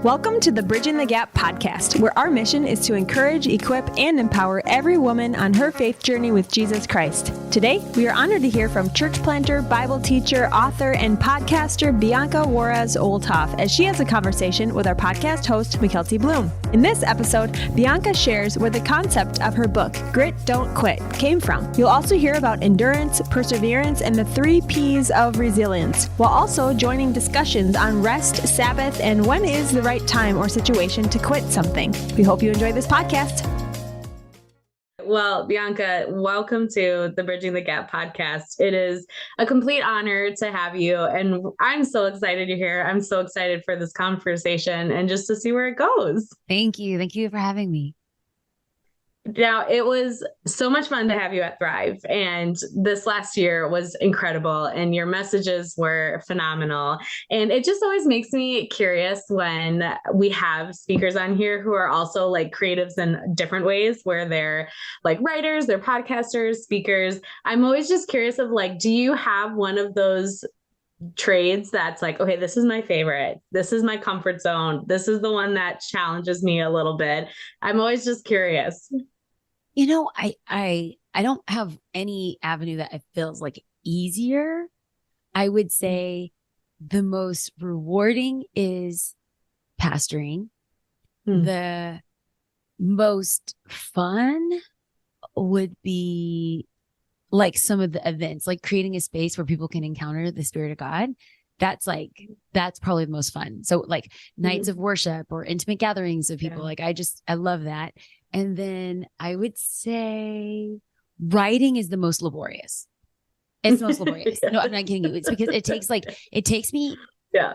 Welcome to the Bridging the Gap podcast, where our mission is to encourage, equip, and empower every woman on her faith journey with Jesus Christ. Today, we are honored to hear from church planter, Bible teacher, author, and podcaster Bianca Juarez Olthoff as she has a conversation with our podcast host, Mykelti Bloom. In this episode, Bianca shares where the concept of her book, Grit, Don't Quit, came from. You'll also hear about endurance, perseverance, and the 3 Ps of resilience, while also joining discussions on rest, Sabbath, and when is the right time or situation to quit something. We hope you enjoy this podcast. Well, Bianca, welcome to the Bridging the Gap podcast. It is a complete honor to have you, and I'm so excited you're here. I'm so excited for this conversation and just to see where it goes. Thank you. Thank you for having me. Now, it was so much fun to have you at Thrive, and this last year was incredible, and your messages were phenomenal. And it just always makes me curious when we have speakers on here who are also like creatives in different ways, where they're like writers, they're podcasters, speakers. I'm always just curious of like, do you have one of those trades that's like, okay, this is my favorite. This is my comfort zone. This is the one that challenges me a little bit. I'm always just curious. You know, I don't have any avenue that it feels like easier. I would say the most rewarding is pastoring. The most fun would be like some of the events, like creating a space where people can encounter the Spirit of God. That's probably the most fun. So like nights of worship or intimate gatherings of people. Like I love that. And then I would say writing is the most laborious. It's the most laborious. No, I'm not kidding you. It's because it takes me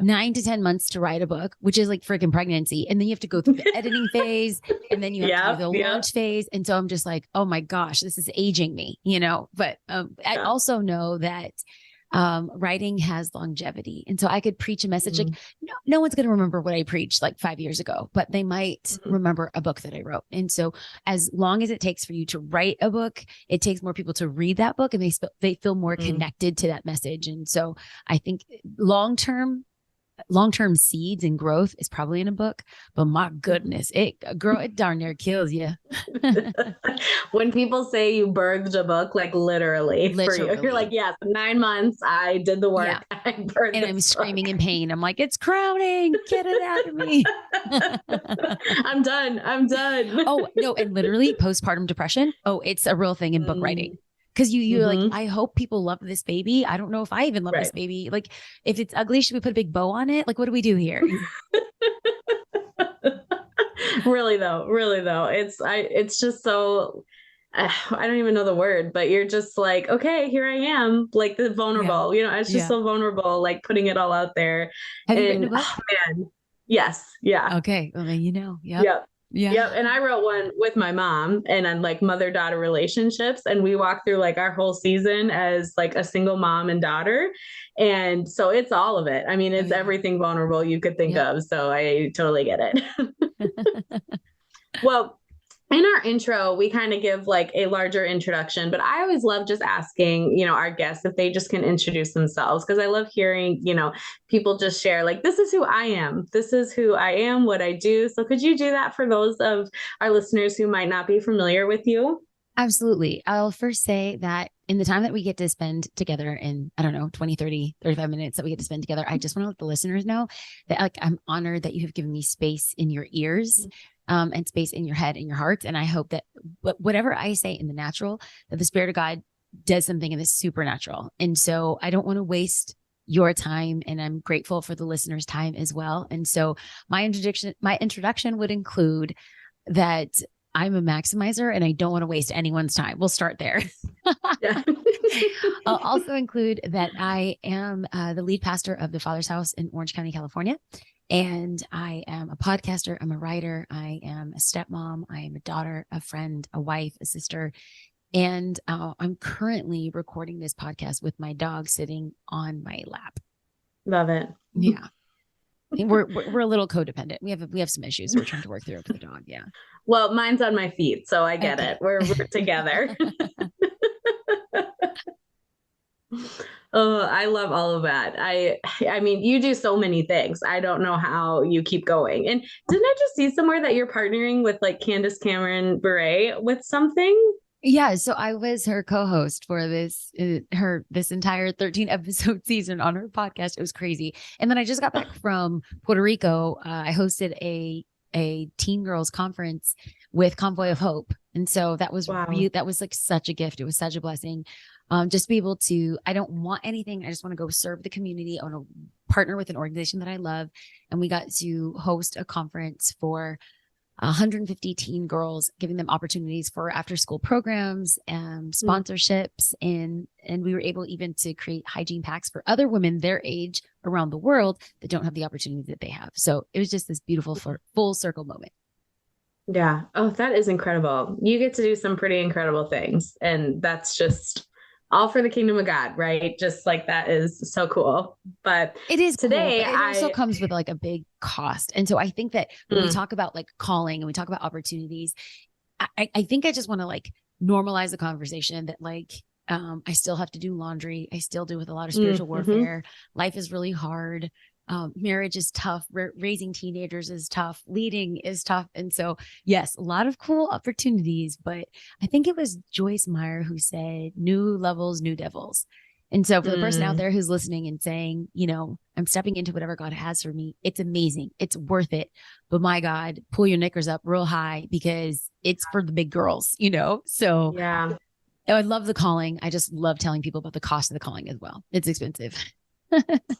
9 to 10 months to write a book, which is like freaking pregnancy. And then you have to go through the editing phase, and then you have to do the launch phase. And so I'm just like, oh my gosh, this is aging me, you know, but I also know that writing has longevity. And so I could preach a message like, no one's going to remember what I preached like 5 years ago, but they might remember a book that I wrote. And so as long as it takes for you to write a book, it takes more people to read that book, and they feel more connected to that message. And so I think long-term seeds and growth is probably in a book, but my goodness, it darn near kills you. When people say you birthed a book, like literally. For you, you're like, yes, 9 months, I did the work. Yeah. I birthed and I'm screaming in pain. I'm like, it's crowning, get it out of me. I'm done. Oh no. And literally postpartum depression. Oh, it's a real thing in book writing. Cause you're like, I hope people love this baby. I don't know if I even love this baby. Like if it's ugly, should we put a big bow on it? Like, what do we do here? Really though. It's just so, I don't even know the word, but you're just like, okay, here I am, like the vulnerable, you know, it's just so vulnerable, like putting it all out there. Have you written a book? Oh, man. Yes. Yeah. Okay. Well, then, you know, Yep. And I wrote one with my mom, and I'm like mother-daughter relationships. And we walked through like our whole season as like a single mom and daughter. And so it's all of it. I mean, it's everything vulnerable you could think of. So I totally get it. Well, in our intro, we kind of give like a larger introduction, but I always love just asking, you know, our guests if they just can introduce themselves, because I love hearing, you know, people just share like, this is who I am. This is who I am, what I do. So could you do that for those of our listeners who might not be familiar with you? Absolutely. I'll first say that in the time that we get to spend together in, I don't know, 20, 30, 35 minutes that we get to spend together, I just want to let the listeners know that like, I'm honored that you have given me space in your ears. And space in your head and your heart. And I hope that whatever I say in the natural, that the Spirit of God does something in the supernatural. And so I don't want to waste your time, and I'm grateful for the listeners' time as well. And so my introduction would include that I'm a maximizer and I don't want to waste anyone's time. We'll start there. I'll also include that I am the lead pastor of the Father's House in Orange County, California. And I am a podcaster. I'm a writer. I am a stepmom. I am a daughter, a friend, a wife, a sister. And I'm currently recording this podcast with my dog sitting on my lap. Love it. Yeah. We're a little codependent. We have some issues we're trying to work through with the dog. Yeah. Well, mine's on my feet, so I get it. We're together. Oh, I love all of that. I mean, you do so many things. I don't know how you keep going. And didn't I just see somewhere that you're partnering with like Candace Cameron Bure with something? Yeah, so I was her co-host for this entire 13 episode season on her podcast. It was crazy. And then I just got back from Puerto Rico. I hosted a teen girls conference with Convoy of Hope. And so that was Wow. that was like such a gift. It was such a blessing. Just to be able to, I don't want anything. I just want to go serve the community. I want to partner with an organization that I love. And we got to host a conference for 150 teen girls, giving them opportunities for after school programs and sponsorships. And we were able even to create hygiene packs for other women their age around the world that don't have the opportunity that they have. So it was just this beautiful full circle moment. Yeah. Oh, that is incredible. You get to do some pretty incredible things. And that's just all for the kingdom of God, right? Just like that is so cool. But it is today, cool, but it also comes with like a big cost. And so I think that when we talk about like calling and we talk about opportunities, I think I just want to like normalize the conversation that like, I still have to do laundry. I still do with a lot of spiritual warfare. Life is really hard. Marriage is tough. Raising teenagers is tough. Leading is tough. And so, yes, a lot of cool opportunities, but I think it was Joyce Meyer who said, new levels, new devils. And so for the person out there who's listening and saying, you know, I'm stepping into whatever God has for me, it's amazing. It's worth it. But my God, pull your knickers up real high because it's for the big girls, you know? So yeah. I love the calling. I just love telling people about the cost of the calling as well. It's expensive.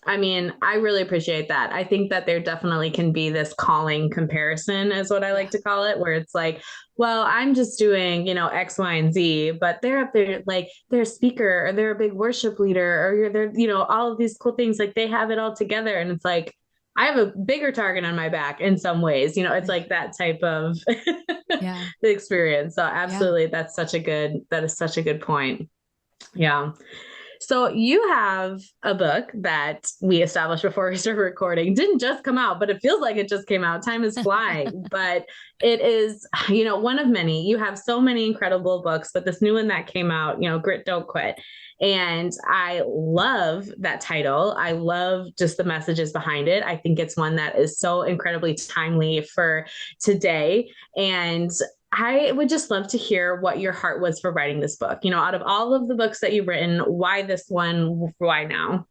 I mean, I really appreciate that. I think that there definitely can be this calling comparison is what I like to call it, where it's like, well, I'm just doing, you know, X, Y, and Z, but they're up there, like they're a speaker or they're a big worship leader or they're, you know, all of these cool things, like they have it all together. And it's like, I have a bigger target on my back in some ways, you know, it's like that type of the experience. So absolutely. That is such a good point. Yeah. So you have a book that we established before we started recording. Didn't just come out, but it feels like it just came out. Time is flying, but it is, you know, one of many. You have so many incredible books, but this new one that came out, you know, Grit, Don't Quit. And I love that title. I love just the messages behind it. I think it's one that is so incredibly timely for today. And I would just love to hear what your heart was for writing this book. You know, out of all of the books that you've written, why this one? Why now?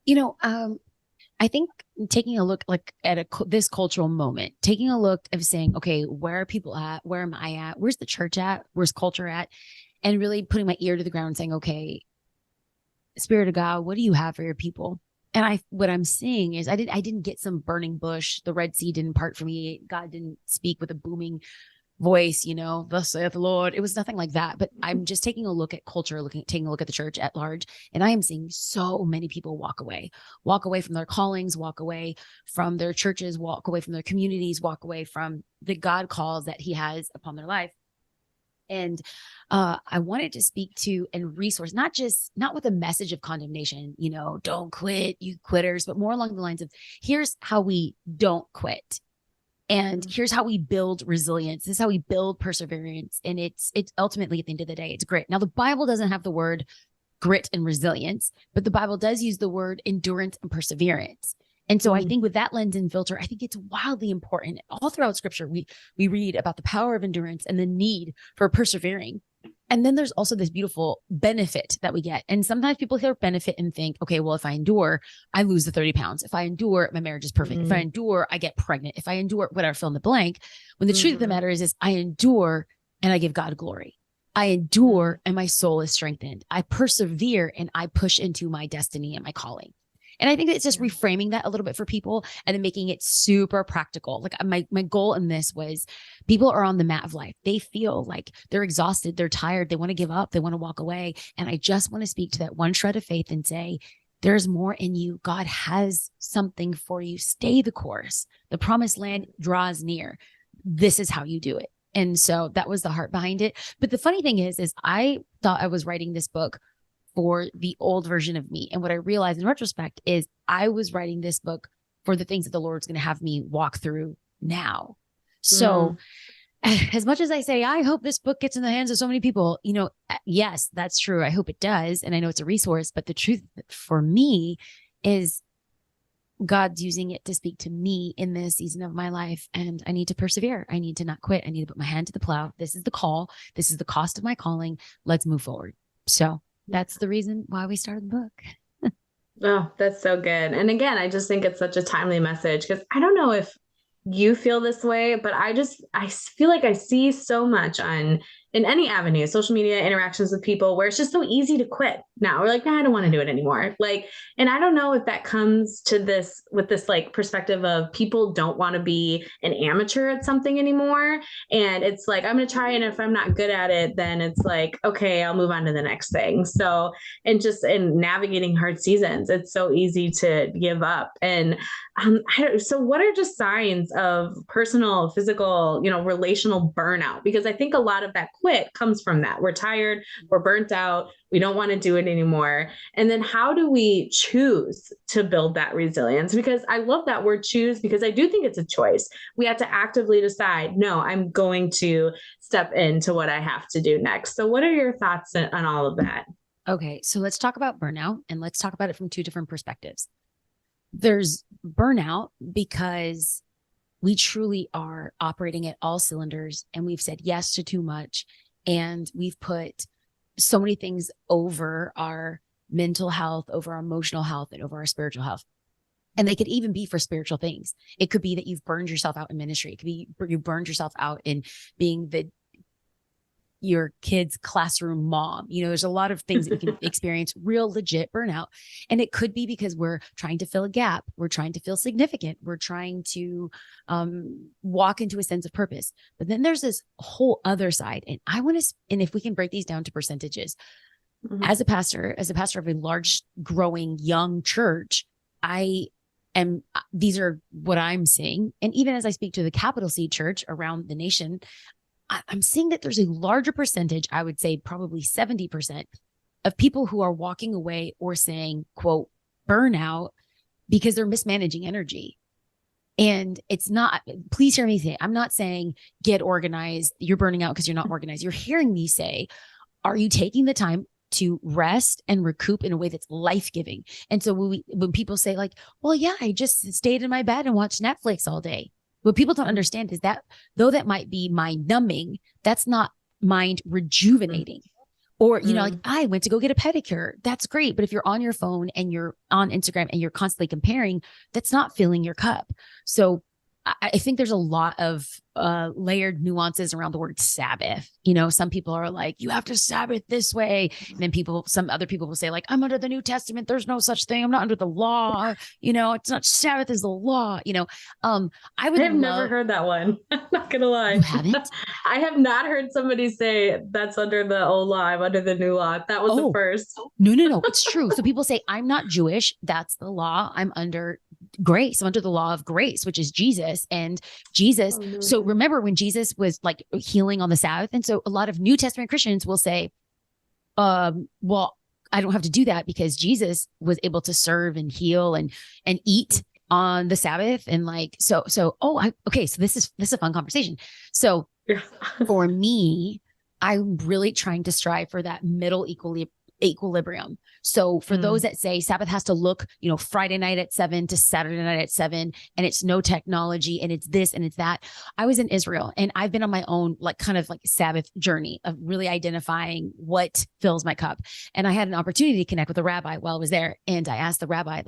You know, I think taking a look like at this cultural moment, taking a look of saying, okay, where are people at? Where am I at? Where's the church at? Where's culture at? And really putting my ear to the ground and saying, okay, Spirit of God, what do you have for your people? And what I'm seeing is I didn't get some burning bush. The Red Sea didn't part for me. God didn't speak with a booming voice, you know, thus saith the Lord. It was nothing like that. But I'm just taking a look at culture, taking a look at the church at large. And I am seeing so many people walk away from their callings, walk away from their churches, walk away from their communities, walk away from the God calls that he has upon their life. And I wanted to speak to and resource, not with a message of condemnation, you know, don't quit, you quitters, but more along the lines of here's how we don't quit. And here's how we build resilience. This is how we build perseverance. And it's ultimately at the end of the day, it's grit. Now, the Bible doesn't have the word grit and resilience, but the Bible does use the word endurance and perseverance. And so I think with that lens and filter, I think it's wildly important. All throughout scripture, we read about the power of endurance and the need for persevering. And then there's also this beautiful benefit that we get. And sometimes people hear benefit and think, okay, well, if I endure, I lose the 30 pounds. If I endure, my marriage is perfect. If I endure, I get pregnant. If I endure, whatever, fill in the blank. When the truth of the matter is I endure and I give God glory. I endure and my soul is strengthened. I persevere and I push into my destiny and my calling. And I think it's just reframing that a little bit for people and then making it super practical. Like my goal in this was people are on the mat of life. They feel like they're exhausted. They're tired. They want to give up. They want to walk away. And I just want to speak to that one shred of faith and say, there's more in you. God has something for you. Stay the course. The promised land draws near. This is how you do it. And so that was the heart behind it. But the funny thing is I thought I was writing this book for the old version of me. And what I realized in retrospect is I was writing this book for the things that the Lord's going to have me walk through now. So as much as I say, I hope this book gets in the hands of so many people, yes, that's true. I hope it does. And I know it's a resource, but the truth for me is God's using it to speak to me in this season of my life. And I need to persevere. I need to not quit. I need to put my hand to the plow. This is the call. This is the cost of my calling. Let's move forward. So that's the reason why we started the book. Oh, that's so good. And again, I just think it's such a timely message because I don't know if you feel this way, but I feel like I see so much in any avenue, social media interactions with people where it's just so easy to quit now. We're like, nah, I don't want to do it anymore. And I don't know if that comes to this with this like perspective of people don't want to be an amateur at something anymore. And it's like, I'm going to try. And if I'm not good at it, then it's like, okay, I'll move on to the next thing. So, and just in navigating hard seasons, it's so easy to give up. And so what are just signs of personal, physical, relational burnout? Because I think a lot of that quit comes from that. We're tired, we're burnt out, we don't want to do it anymore. And then how do we choose to build that resilience? Because I love that word choose, because I do think it's a choice. We have to actively decide, no, I'm going to step into what I have to do next. So what are your thoughts on all of that? Okay, so let's talk about burnout, and let's talk about it from two different perspectives. There's burnout because we truly are operating at all cylinders and we've said yes to too much. And we've put so many things over our mental health, over our emotional health, and over our spiritual health. And they could even be for spiritual things. It could be that you've burned yourself out in ministry. It could be you burned yourself out in being your kid's classroom mom. There's a lot of things that you can experience real legit burnout. And it could be because we're trying to fill a gap. We're trying to feel significant. We're trying to walk into a sense of purpose. But then there's this whole other side. And and if we can break these down to percentages, as a pastor of a large, growing, young church, these are what I'm seeing. And even as I speak to the capital C church around the nation, I'm seeing that there's a larger percentage, I would say probably 70% of people who are walking away or saying, quote, burnout because they're mismanaging energy. And it's not, please hear me say, I'm not saying get organized. You're burning out because you're not organized. You're hearing me say, are you taking the time to rest and recoup in a way that's life-giving? And so when people say like, well, yeah, I just stayed in my bed and watched Netflix all day. What people don't understand is that though that might be mind numbing, that's not mind rejuvenating. Or, like I went to go get a pedicure. That's great. But if you're on your phone and you're on Instagram and you're constantly comparing, that's not filling your cup. So I think there's a lot of layered nuances around the word Sabbath. Some people are like, you have to Sabbath this way. And then some other people will say like, I'm under the New Testament. There's no such thing. I'm not under the law. It's not Sabbath is the law. I have never heard that one. I'm not going to lie. You haven't? I have not heard somebody say that's under the old law. I'm under the new law. That was the first. No. It's true. So people say, I'm not Jewish. That's the law. I'm under grace. I'm under the law of grace, which is Jesus. And Jesus. So remember when Jesus was like healing on the Sabbath. And so a lot of New Testament Christians will say, well, I don't have to do that because Jesus was able to serve and heal and eat on the Sabbath. And like, so this is a fun conversation. So for me, I'm really trying to strive for that middle equilibrium. So for those that say Sabbath has to look, Friday night at 7 to Saturday night at 7, and it's no technology and it's this and it's that. I was in Israel and I've been on my own, kind of Sabbath journey of really identifying what fills my cup. And I had an opportunity to connect with a rabbi while I was there. And I asked the rabbi,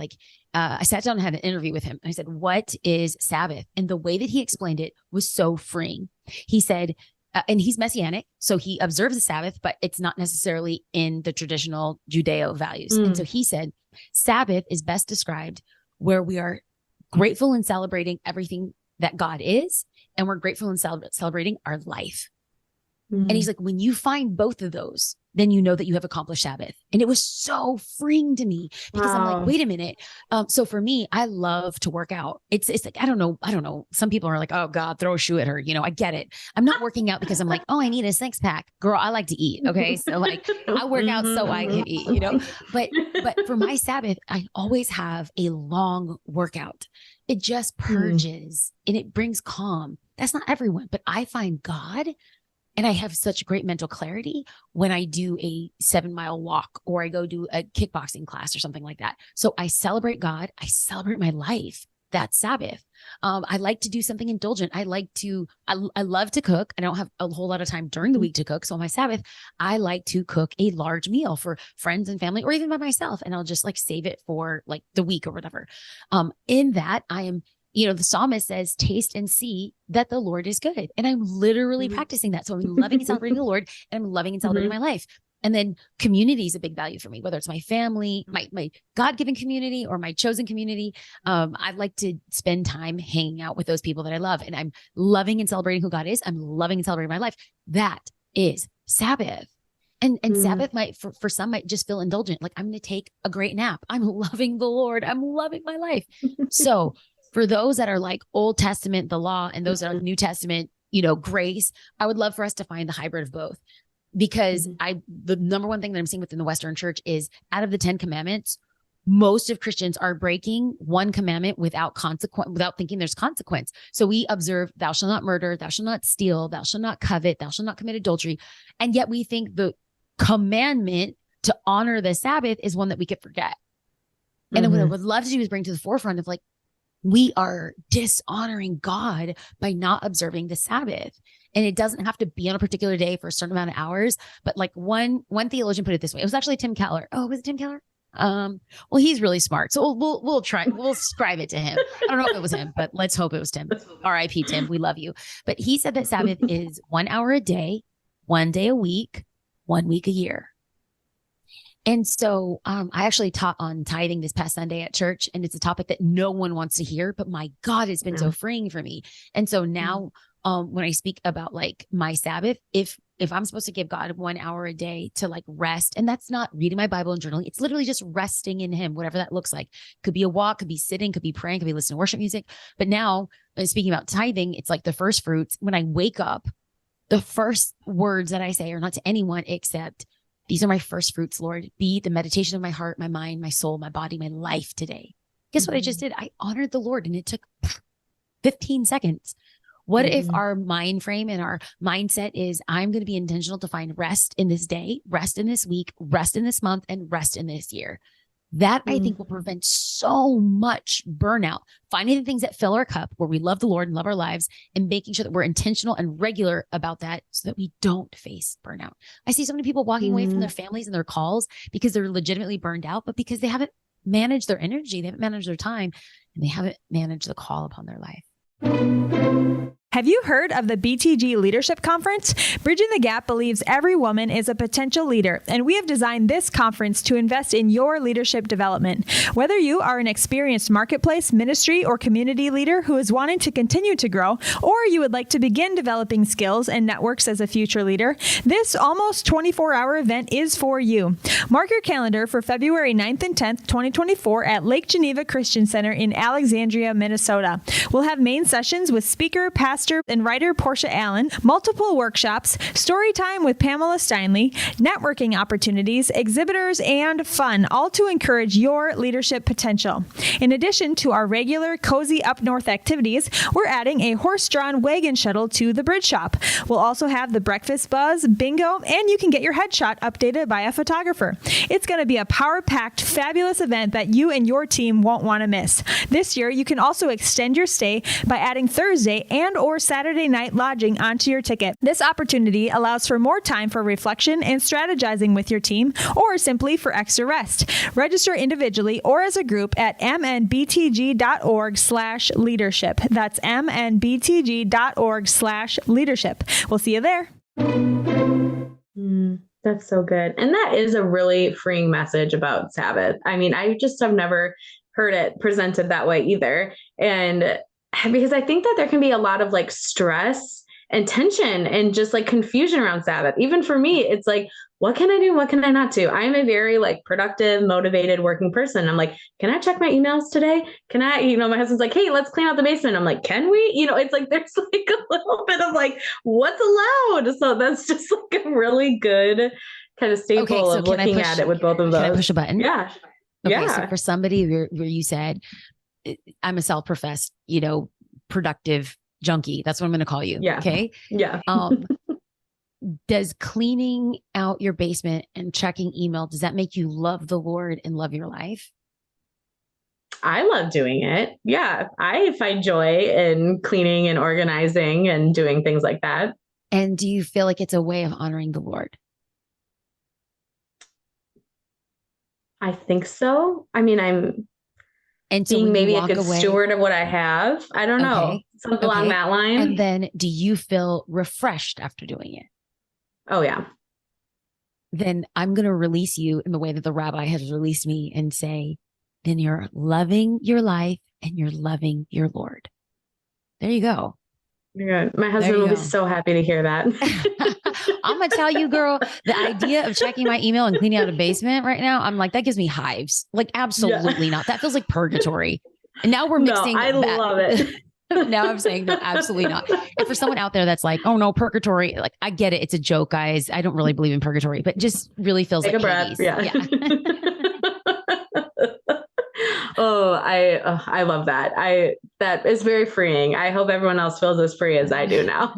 I sat down and had an interview with him. I said, what is Sabbath? And the way that he explained it was so freeing. He said, and he's Messianic, so he observes the Sabbath, but it's not necessarily in the traditional Judeo values. And so he said, Sabbath is best described where we are grateful and celebrating everything that God is, and we're grateful and celebrating our life. And he's like, when you find both of those, then you know that you have accomplished Sabbath. And it was so freeing to me because I'm like, wait a minute. So for me, I love to work out. It's like, I don't know. Some people are like, oh God, throw a shoe at her. I get it. I'm not working out because I'm like, oh, I need a 6-pack. Girl, I like to eat. Okay. So I work out so I can eat, but for my Sabbath, I always have a long workout. It just purges and it brings calm. That's not everyone, but I find God, and I have such great mental clarity when I do a 7-mile walk or I go do a kickboxing class or something like that. So I celebrate God. I celebrate my life. That's Sabbath. I like to do something indulgent. I love to cook. I don't have a whole lot of time during the week to cook. So on my Sabbath, I like to cook a large meal for friends and family, or even by myself. And I'll just like save it for like the week or whatever. In that I am, the psalmist says, taste and see that the Lord is good. And I'm literally practicing that. So I'm loving and celebrating the Lord, and I'm loving and celebrating my life. And then community is a big value for me, whether it's my family, my God-given community, or my chosen community. I like to spend time hanging out with those people that I love, and I'm loving and celebrating who God is. I'm loving and celebrating my life. That is Sabbath. And Sabbath might, for some, might just feel indulgent. Like, I'm going to take a great nap. I'm loving the Lord. I'm loving my life. So for those that are like Old Testament, the law, and those that are New Testament, grace, I would love for us to find the hybrid of both. Because the number one thing that I'm seeing within the Western church is, out of the 10 commandments, most of Christians are breaking one commandment without thinking there's consequence. So we observe, thou shalt not murder, thou shalt not steal, thou shalt not covet, thou shalt not commit adultery. And yet we think the commandment to honor the Sabbath is one that we could forget. And what I would love to do is bring to the forefront of like, we are dishonoring God by not observing the Sabbath. And it doesn't have to be on a particular day for a certain amount of hours. But like one theologian put it this way. It was actually Tim Keller. Oh, was it Tim Keller? Well, he's really smart. So we'll ascribe it to him. I don't know if it was him, but let's hope it was Tim. R.I.P. Tim. We love you. But he said that Sabbath is 1 hour a day, 1 day a week, 1 week a year. And so I actually taught on tithing this past Sunday at church, and it's a topic that no one wants to hear, but my God, it's been so freeing for me. And so now when I speak about like my Sabbath, if I'm supposed to give God 1 hour a day to like rest, and that's not reading my Bible and journaling, it's literally just resting in him, whatever that looks like. Could be a walk, could be sitting, could be praying, could be listening to worship music. But now speaking about tithing, it's like the first fruits. When I wake up, the first words that I say are not to anyone except, these are my first fruits, Lord. Be the meditation of my heart, my mind, my soul, my body, my life today. Guess what I just did? I honored the Lord, and it took 15 seconds. What if our mind frame and our mindset is, I'm going to be intentional to find rest in this day, rest in this week, rest in this month, and rest in this year? That I think will prevent so much burnout. Finding the things that fill our cup, where we love the Lord and love our lives, and making sure that we're intentional and regular about that so that we don't face burnout. I see so many people walking away from their families and their calls because they're legitimately burned out, but because they haven't managed their energy, they haven't managed their time, and they haven't managed the call upon their life. Have you heard of the BTG Leadership Conference? Bridging the Gap believes every woman is a potential leader, and we have designed this conference to invest in your leadership development. Whether you are an experienced marketplace, ministry, or community leader who is wanting to continue to grow, or you would like to begin developing skills and networks as a future leader, this almost 24-hour event is for you. Mark your calendar for February 9th and 10th, 2024 at Lake Geneva Christian Center in Alexandria, Minnesota. We'll have main sessions with speaker, pastor, and writer Portia Allen, multiple workshops, story time with Pamela Steinley, networking opportunities, exhibitors, and fun, all to encourage your leadership potential. In addition to our regular Cozy Up North activities, we're adding a horse-drawn wagon shuttle to the Bridge Shop. We'll also have the breakfast buzz, bingo, and you can get your headshot updated by a photographer. It's going to be a power-packed, fabulous event that you and your team won't want to miss. This year, you can also extend your stay by adding Thursday and/or Saturday night lodging onto your ticket. This opportunity allows for more time for reflection and strategizing with your team, or simply for extra rest. Register individually or as a group at mnbtg.org/leadership. That's mnbtg.org/leadership. We'll see you there. That's so good. And that is a really freeing message about Sabbath. I mean, I just have never heard it presented that way either. And because I think that there can be a lot of like stress and tension and just like confusion around Sabbath. Even for me, it's like, what can I do? What can I not do? I'm a very like productive, motivated working person. I'm like, can I check my emails today? Can I, my husband's like, hey, let's clean out the basement. I'm like, can we? It's like, there's like a little bit of like, what's allowed? So that's just like a really good kind of staple of looking at it with both of those. Can I push a button? Yeah. Okay, so for somebody where you said, I'm a self-professed, productive junkie. That's what I'm going to call you. Yeah. Okay. Yeah. Does cleaning out your basement and checking email, does that make you love the Lord and love your life? I love doing it. Yeah. I find joy in cleaning and organizing and doing things like that. And do you feel like it's a way of honoring the Lord? I think so. I mean, I'm And so being maybe a walk good away, steward of what I have. I don't know. Something along that line. And then do you feel refreshed after doing it? Oh, yeah. Then I'm going to release you in the way that the rabbi has released me and say, then you're loving your life and you're loving your Lord. There you go. Good. My husband will be so happy to hear that. I'm going to tell you, girl, the idea of checking my email and cleaning out a basement right now, I'm like, that gives me hives. Like, absolutely not. That feels like purgatory. And now we're mixing. I love it. Now I'm saying no, absolutely not. And for someone out there that's like, oh no, purgatory, like I get it. It's a joke, guys. I don't really believe in purgatory, but just really feels Take like a breath. Hades. Yeah. I love that. That is very freeing. I hope everyone else feels as free as I do now.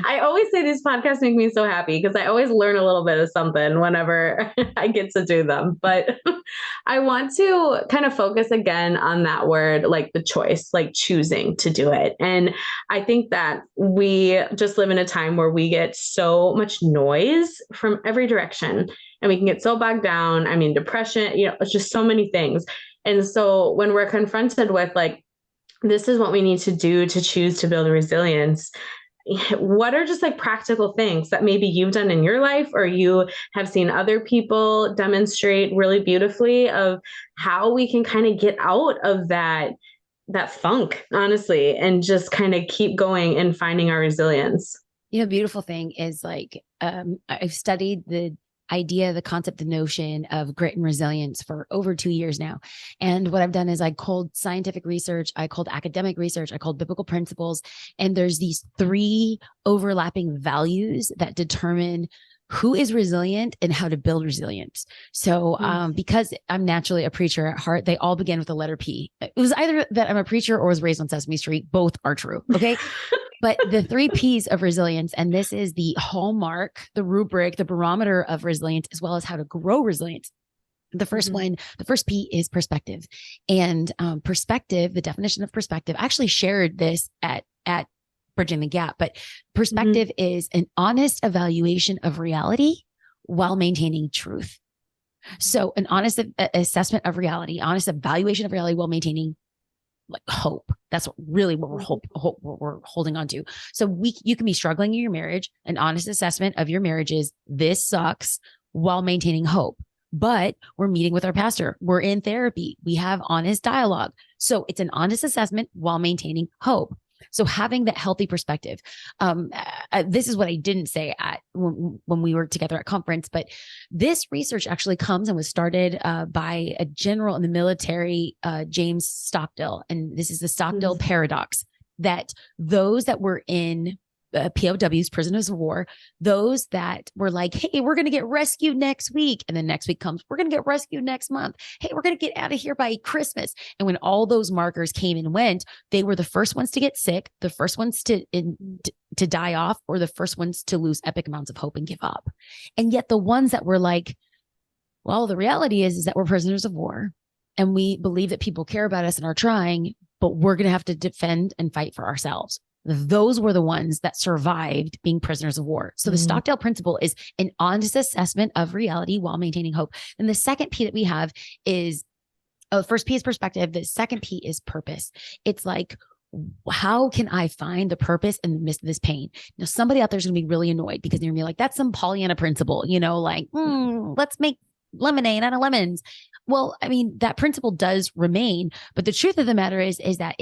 I always say these podcasts make me so happy because I always learn a little bit of something whenever I get to do them. But I want to kind of focus again on that word, like the choice, like choosing to do it. And I think that we just live in a time where we get so much noise from every direction and we can get so bogged down. I mean, depression, it's just so many things. And so when we're confronted with like, this is what we need to do to choose to build resilience, what are just like practical things that maybe you've done in your life or you have seen other people demonstrate really beautifully of how we can kind of get out of that funk, honestly, and just kind of keep going and finding our resilience? Beautiful thing is like, I've studied the concept, the notion of grit and resilience for over 2 years now. And what I've done is I called scientific research, I called academic research, I called biblical principles. And there's these 3 overlapping values that determine who is resilient and how to build resilience. So, because I'm naturally a preacher at heart, they all begin with the letter P. It was either that I'm a preacher or was raised on Sesame Street. Both are true. Okay. But the 3 P's of resilience, and this is the hallmark, the rubric, the barometer of resilience, as well as how to grow resilience. The first one, the first P is perspective. And perspective, the definition of perspective, I actually shared this at Bridging the Gap, but perspective is an honest evaluation of reality while maintaining truth. So an honest assessment of reality, honest evaluation of reality while maintaining like hope. That's what we're holding on to. So you can be struggling in your marriage. An honest assessment of your marriage is this sucks while maintaining hope. But we're meeting with our pastor. We're in therapy. We have honest dialogue. So it's an honest assessment while maintaining hope. So having that healthy perspective, this is what I didn't say when we were together at conference, but this research actually comes and was started by a general in the military, James Stockdale. And this is the Stockdale paradox, that those that were in POWs, prisoners of war, those that were like, hey, we're going to get rescued next week. And then next week comes, we're going to get rescued next month. Hey, we're going to get out of here by Christmas. And when all those markers came and went, they were the first ones to get sick, the first ones to die off, or the first ones to lose epic amounts of hope and give up. And yet the ones that were like, well, the reality is that we're prisoners of war and we believe that people care about us and are trying, but we're going to have to defend and fight for ourselves. Those were the ones that survived being prisoners of war. So the Stockdale principle is an honest assessment of reality while maintaining hope. And the second P that we have is, the first P is perspective. The second P is purpose. It's like, how can I find the purpose in the midst of this pain? Now, somebody out there is going to be really annoyed because they're going to be like, that's some Pollyanna principle, like, let's make lemonade out of lemons. Well, I mean, that principle does remain, but the truth of the matter is that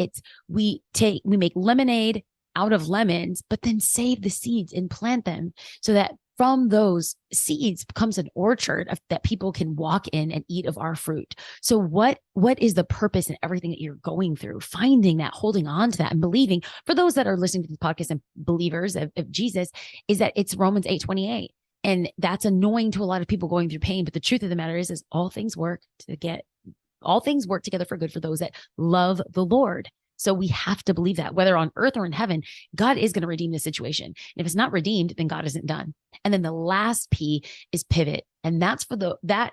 we make lemonade out of lemons, but then save the seeds and plant them so that from those seeds comes an orchard that people can walk in and eat of our fruit. So what is the purpose in everything that you're going through? Finding that, holding on to that, and believing. For those that are listening to the podcast and believers of Jesus, is that it's Romans 8:28. And that's annoying to a lot of people going through pain. But the truth of the matter is all things work all things work together for good for those that love the Lord. So we have to believe that whether on earth or in heaven, God is going to redeem the situation. And if it's not redeemed, then God isn't done. And then the last P is pivot. And that's for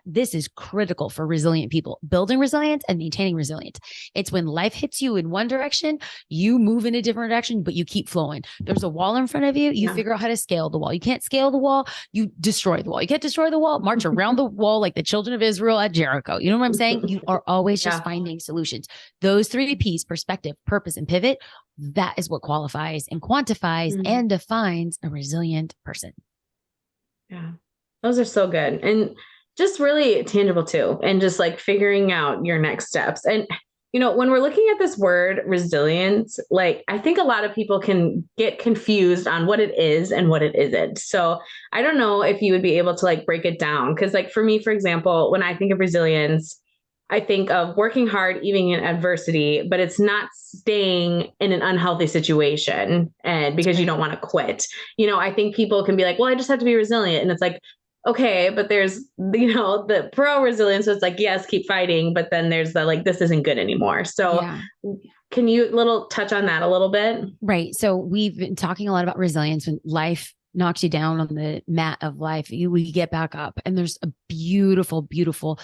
this is critical for resilient people, building resilience and maintaining resilience. It's when life hits you in one direction, you move in a different direction, but you keep flowing. There's a wall in front of you. You figure out how to scale the wall. You can't scale the wall. You destroy the wall. You can't destroy the wall, march around the wall like the children of Israel at Jericho. You know what I'm saying? You are always just finding solutions. Those 3 P's, perspective, purpose, and pivot, that is what qualifies and quantifies and defines a resilient person. Yeah. Those are so good and just really tangible too. And just like figuring out your next steps. And, when we're looking at this word resilience, like I think a lot of people can get confused on what it is and what it isn't. So I don't know if you would be able to like break it down. Cause like for me, for example, when I think of resilience, I think of working hard, even in adversity, but it's not staying in an unhealthy situation and because you don't want to quit. I think people can be like, well, I just have to be resilient. And it's like, okay, but there's, the pro resilience. So it's like, yes, keep fighting. But then there's the, like, this isn't good anymore. So can you touch on that a little bit? Right. So we've been talking a lot about resilience when life knocks you down on the mat of life, we get back up. And there's a beautiful, beautiful,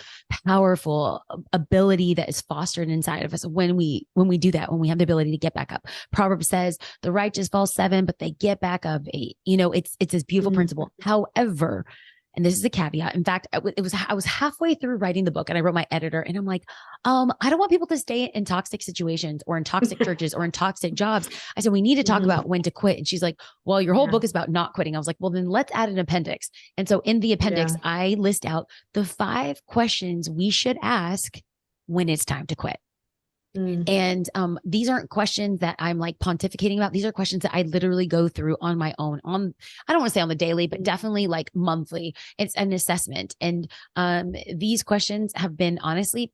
powerful ability that is fostered inside of us when we do that, when we have the ability to get back up. Proverbs says the righteous fall 7, but they get back up 8. It's this beautiful principle. However, and this is a caveat. In fact, I was halfway through writing the book and I wrote my editor and I'm like, I don't want people to stay in toxic situations or in toxic churches or in toxic jobs. I said, we need to talk about when to quit. And she's like, well, your whole book is about not quitting. I was like, well, then let's add an appendix. And so in the appendix, I list out the 5 questions we should ask when it's time to quit. And these aren't questions that I'm like pontificating about. These are questions that I literally go through on my own I don't want to say on the daily, but definitely like monthly. It's an assessment. And these questions have been honestly,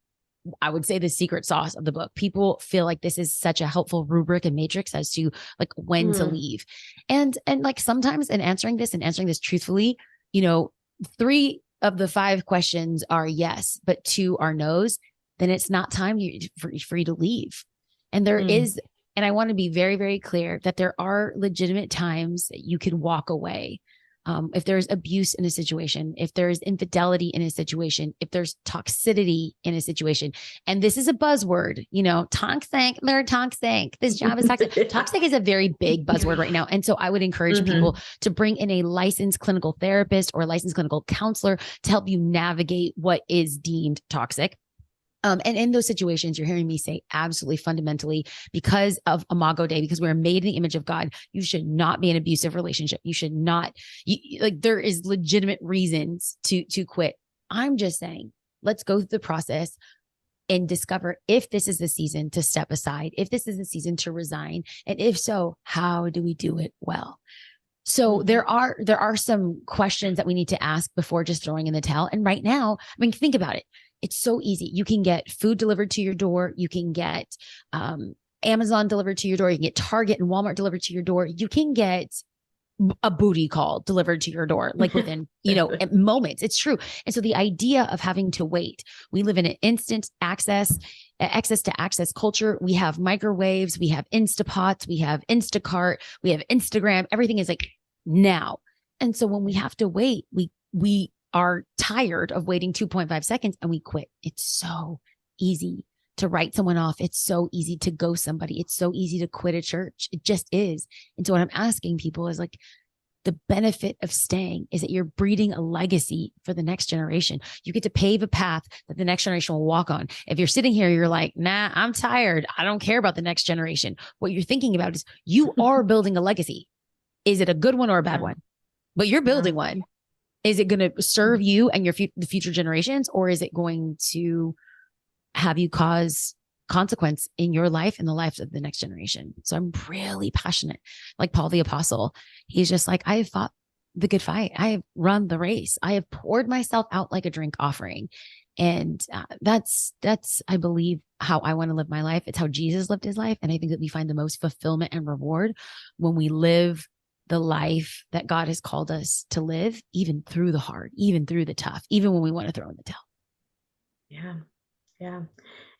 I would say, the secret sauce of the book. People feel like this is such a helpful rubric and matrix as to like when to leave. And like sometimes in answering this truthfully, 3 of the 5 questions are yes, but 2 are no's. Then it's not time for you to leave. And there is, and I want to be very, very clear that there are legitimate times that you can walk away. If there's abuse in a situation, if there's infidelity in a situation, if there's toxicity in a situation, and this is a buzzword, toxic, they're toxic. This job is toxic. Toxic is a very big buzzword right now. And so I would encourage people to bring in a licensed clinical therapist or a licensed clinical counselor to help you navigate what is deemed toxic. And in those situations, you're hearing me say absolutely fundamentally, because of Imago Dei, because we're made in the image of God, you should not be in an abusive relationship. You should not, there is legitimate reasons to quit. I'm just saying, let's go through the process and discover if this is the season to step aside, if this is the season to resign. And if so, how do we do it well? So there are some questions that we need to ask before just throwing in the towel. And right now, think about it. It's so easy. You can get food delivered to your door. You can get Amazon delivered to your door. You can get Target and Walmart delivered to your door. You can get a booty call delivered to your door, like within, moments. It's true. And so the idea of having to wait, we live in an instant access to access culture. We have microwaves, we have Instapots, we have Instacart, we have Instagram. Everything is like now. And so when we have to wait, we are tired of waiting 2.5 seconds and we quit. It's so easy to write someone off. It's so easy to ghost somebody. It's so easy to quit a church. It just is. And so what I'm asking people is like, the benefit of staying is that you're breeding a legacy for the next generation. You get to pave a path that the next generation will walk on. If you're sitting here, you're like, nah, I'm tired. I don't care about the next generation. What you're thinking about is you are building a legacy. Is it a good one or a bad one? But you're building one. Is it going to serve you and the future generations, or is it going to have you cause consequence in your life and the life of the next generation? So I'm really passionate, like Paul the Apostle. He's just like, I have fought the good fight. I have run the race. I have poured myself out like a drink offering. And that's, I believe, how I want to live my life. It's how Jesus lived his life. And I think that we find the most fulfillment and reward when we live the life that God has called us to live, even through the hard, even through the tough, even when we want to throw in the towel. Yeah. Yeah.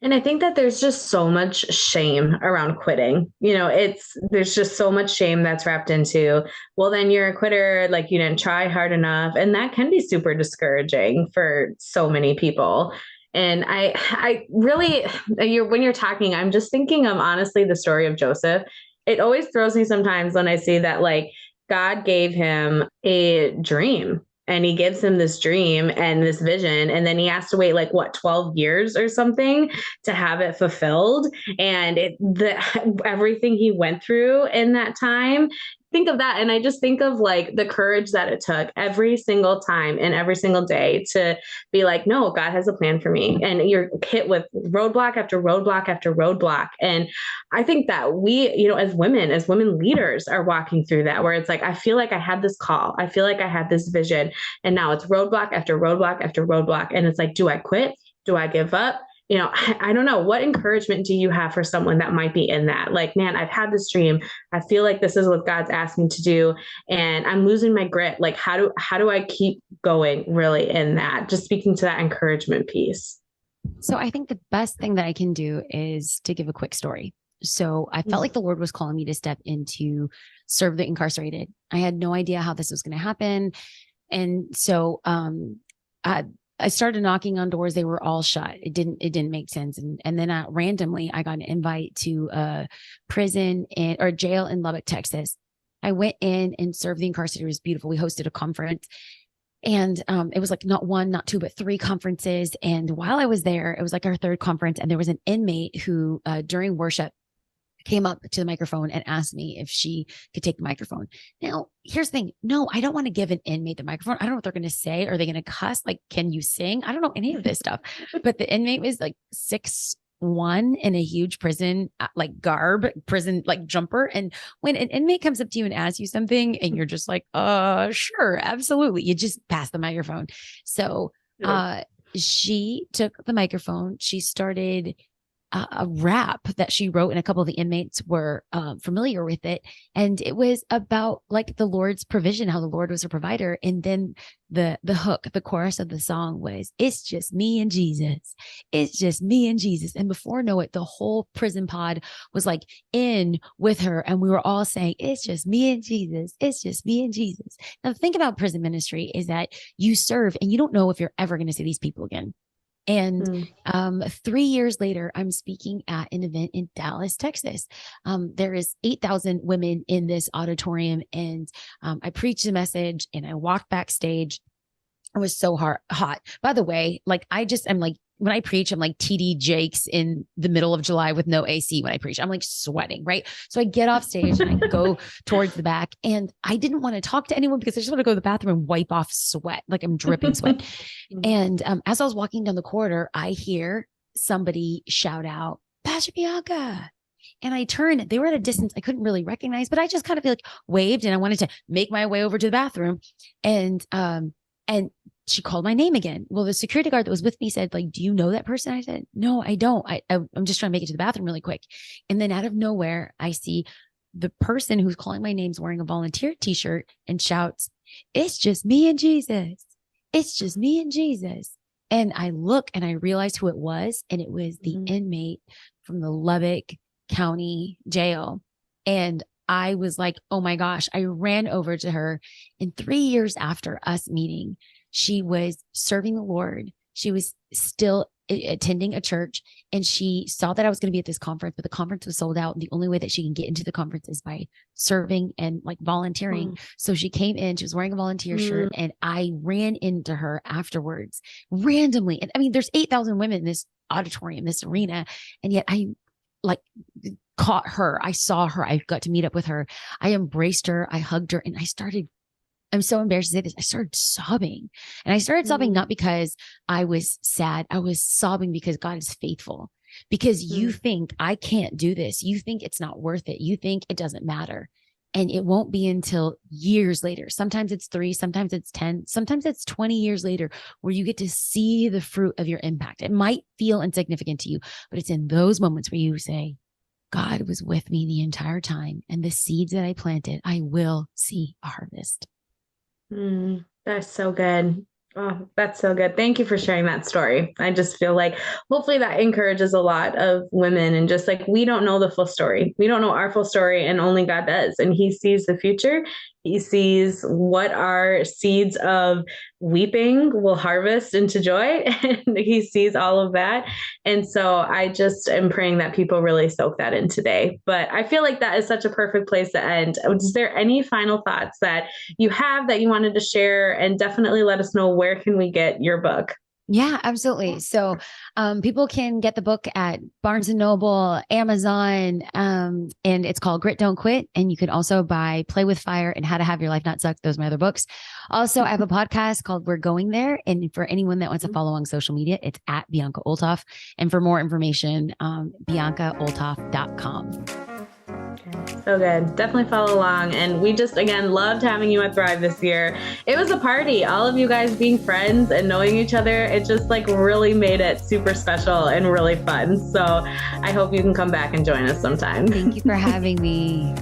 And I think that there's just so much shame around quitting. There's just so much shame that's wrapped into, well, then you're a quitter, like you didn't try hard enough. And that can be super discouraging for so many people. And I really, when you're talking, I'm just thinking of honestly the story of Joseph. It always throws me sometimes when I see that like God gave him a dream, and he gives him this dream and this vision. And then he has to wait like 12 years or something to have it fulfilled. And everything he went through in that time, think of that. And I just think of like the courage that it took every single time and every single day to be like, no, God has a plan for me. And you're hit with roadblock after roadblock after roadblock. And I think that we, as women leaders are walking through that, where it's like, I feel like I had this call. I feel like I had this vision. And now it's roadblock after roadblock after roadblock. And it's like, do I quit? Do I give up? I don't know. What encouragement do you have for someone that might be in that? Like, man, I've had this dream. I feel like this is what God's asked me to do, and I'm losing my grit. Like, how do I keep going really in that? Just speaking to that encouragement piece. So I think the best thing that I can do is to give a quick story. So I felt like the Lord was calling me to step into serve the incarcerated. I had no idea how this was going to happen. And so, I started knocking on doors. They were all shut. It didn't make sense. And then randomly I got an invite to a prison or jail in Lubbock, Texas. I went in and served the incarcerated. It was beautiful. We hosted a conference, and it was like not one, not two, but 3 conferences. And while I was there, it was like our 3rd conference. And there was an inmate who, during worship, came up to the microphone and asked me if she could take the microphone. Now, here's the thing. No, I don't want to give an inmate the microphone. I don't know what they're going to say. Are they going to cuss? Like, can you sing? I don't know any of this stuff. But the inmate was like 6'1" in a huge prison, like garb, prison, like jumper. And when an inmate comes up to you and asks you something and you're just like, sure, absolutely. You just pass the microphone. So, she took the microphone. She started a rap that she wrote, and a couple of the inmates were familiar with it. And it was about like the Lord's provision, how the Lord was a provider. And then the hook, the chorus of the song was, "It's just me and Jesus. It's just me and Jesus." And before I know it, the whole prison pod was like in with her. And we were all saying, "It's just me and Jesus. It's just me and Jesus." Now, the thing about prison ministry is that you serve and you don't know if you're ever going to see these people again. And 3 years later, I'm speaking at an event in Dallas, Texas. There is 8,000 women in this auditorium, and I preached the message and I walked backstage. It was so hot. By the way, like I'm like, when I preach, I'm like TD Jakes in the middle of July with no AC when I preach. I'm like sweating, right? So I get off stage and I go towards the back, and I didn't want to talk to anyone because I just want to go to the bathroom and wipe off sweat. Like I'm dripping sweat. And as I was walking down the corridor, I hear somebody shout out, "Pastor Bianca." And I turned, they were at a distance I couldn't really recognize, but I just kind of like waved, and I wanted to make my way over to the bathroom. And she called my name again. Well, the security guard that was with me said, like, "Do you know that person?" I said, "No, I don't. I'm just trying to make it to the bathroom really quick." And then out of nowhere, I see the person who's calling my name's wearing a volunteer t-shirt and shouts, "It's just me and Jesus. It's just me and Jesus." And I look and I realized who it was. And it was the inmate from the Lubbock County Jail. And I was like, oh my gosh, I ran over to her. And 3 years after us meeting, she was serving the Lord. She was still attending a church, and she saw that I was going to be at this conference, but the conference was sold out. And the only way that she can get into the conference is by serving and like volunteering. So she came in, she was wearing a volunteer shirt, and I ran into her afterwards randomly. And I mean, there's 8,000 women in this auditorium, this arena. And yet I like caught her. I saw her. I got to meet up with her. I embraced her. I hugged her, and I'm so embarrassed to say this. I started sobbing, and I started sobbing not because I was sad. I was sobbing because God is faithful, because you think I can't do this. You think it's not worth it. You think it doesn't matter. And it won't be until years later. Sometimes it's 3, sometimes it's 10, sometimes it's 20 years later where you get to see the fruit of your impact. It might feel insignificant to you, but it's in those moments where you say, God was with me the entire time, and the seeds that I planted, I will see a harvest. That's so good. Oh, that's so good. Thank you for sharing that story. I just feel like hopefully that encourages a lot of women, and just like, we don't know the full story. We don't know our full story, and only God does. And he sees the future. He sees what our seeds of weeping will harvest into joy. And he sees all of that. And so I just am praying that people really soak that in today. But I feel like that is such a perfect place to end. Is there any final thoughts that you have that you wanted to share? And definitely let us know, where can we get your book? Yeah, absolutely. So people can get the book at Barnes and Noble, Amazon, and it's called Grit, Don't Quit. And you can also buy Play with Fire and How to Have Your Life Not Suck. Those are my other books. Also, I have a podcast called We're Going There. And for anyone that wants to follow on social media, it's at Bianca Olthoff. And for more information, BiancaOlthoff.com. So good. Definitely follow along. And we just, again, loved having you at Thrive this year. It was a party. All of you guys being friends and knowing each other, it just like really made it super special and really fun. So I hope you can come back and join us sometime. Thank you for having me.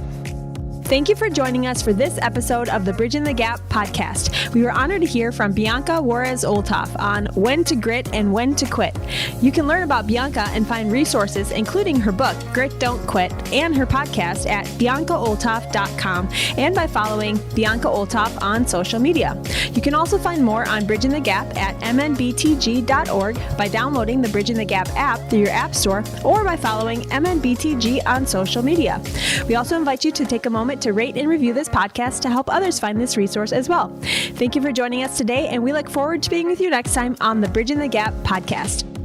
Thank you for joining us for this episode of the Bridging the Gap podcast. We were honored to hear from Bianca Juarez Olthoff on when to grit and when to quit. You can learn about Bianca and find resources, including her book, Grit, Don't Quit, and her podcast at BiancaOlthoff.com and by following Bianca Olthoff on social media. You can also find more on Bridging the Gap at mnbtg.org by downloading the Bridging the Gap app through your app store or by following MNBTG on social media. We also invite you to take a moment to rate and review this podcast to help others find this resource as well. Thank you for joining us today, and we look forward to being with you next time on the Bridging the Gap podcast.